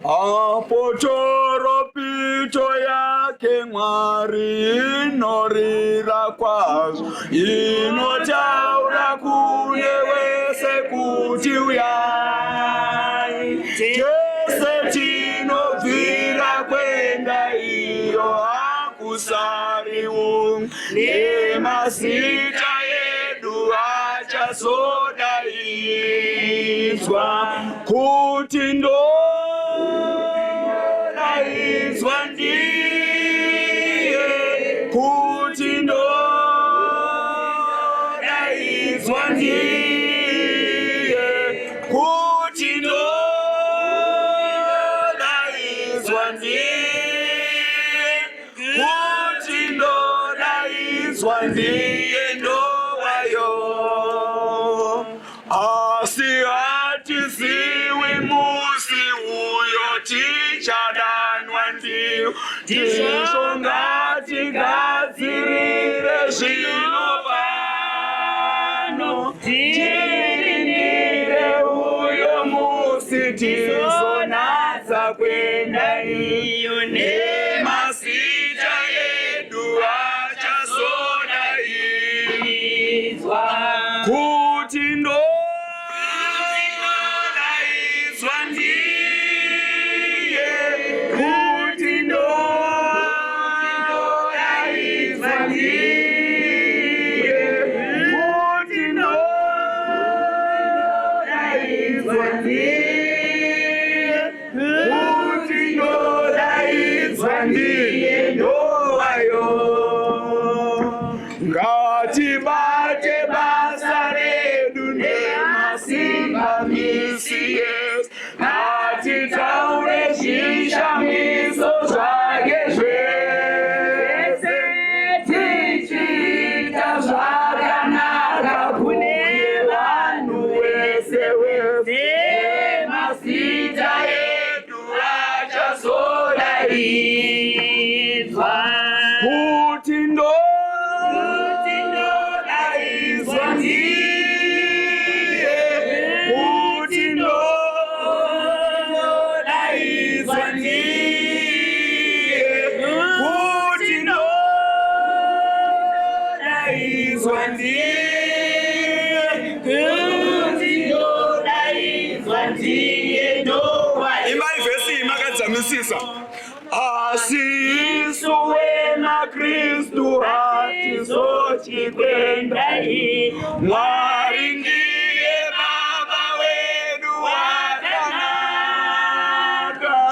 Apotoro picho yake Mwari inorira kwazvo, inotaura kune wese kuti uyai. Tese tinobvira kwenda iyo hakusariwo, nemazita edu achazodaidzwa kuti ndodaidzwa ndiye, kuti ndodaidzwa ndiye, kuti ndodaidzwa ndiye, kuti ndodaidzwa ndiye ndowayo. Asi hatisiwi musi uyo tichadanwa ndiyo, tishonga tigadzirire zvino pano, tirindire uyo musi tizonatsa kwenda iyo, nemazita edu achazodaidzwa kuti ndodaidzwa ndiye, kuti ndodaidzwa ndiye, kuti ndodaidzwa ndiye, kuti ndodaidzwa ndiye ndowayo. Ngatibate basa redu nemasimba misi yesu, ngatitaure zvishamiso zvake zvese, tichiita zvakanaka kune vanhu wese wese, nemazita edu achazodaidzwa kuti ndodaidzwa ndiye, kuti ndodaidzwa ndiye, kuti ndodaidzwa ndiye, kuti ndodaidzwa ndiye ndowayo. Imai vhesi makadzamisisa. Asi isu wena Kristu hatizotyi kwenda iyo, Mwari ndiye Baba wedu wakanaka,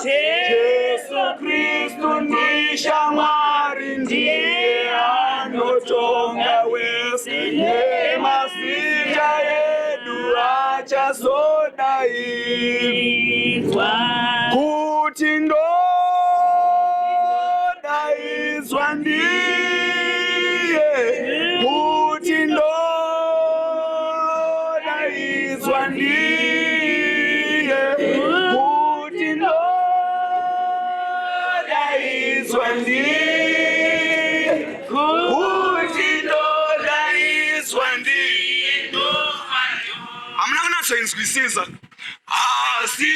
Jesu Kristu ndishamwari, ndiye anotonga wese, nemazita edu achazodaidzwa kuti ndodaidzwa ndiye, kuti ndodaidzwa ndiye, kuti ndodaidzwa ndiye, kuti ndodaidzwa ndiye. Hamuna kunatsoinzwisisa. Asi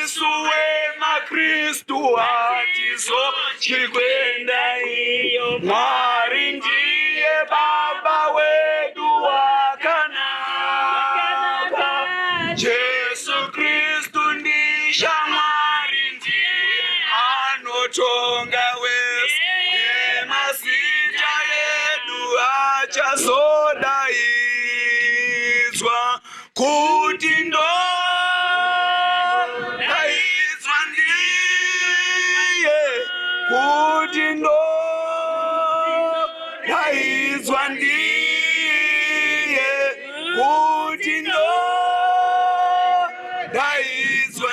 isu wema Kristu hatizotyi kwenda iyo, Mwari ndiye Baba wedu wakanaka, Jesu Kristu ndishamwari, ndiye anotonga wese, nemazita edu achazodaidzwa kuti ndodaidzwa ndiye, kuti ndodaidzwa ndiye, kuti ndodaidzwa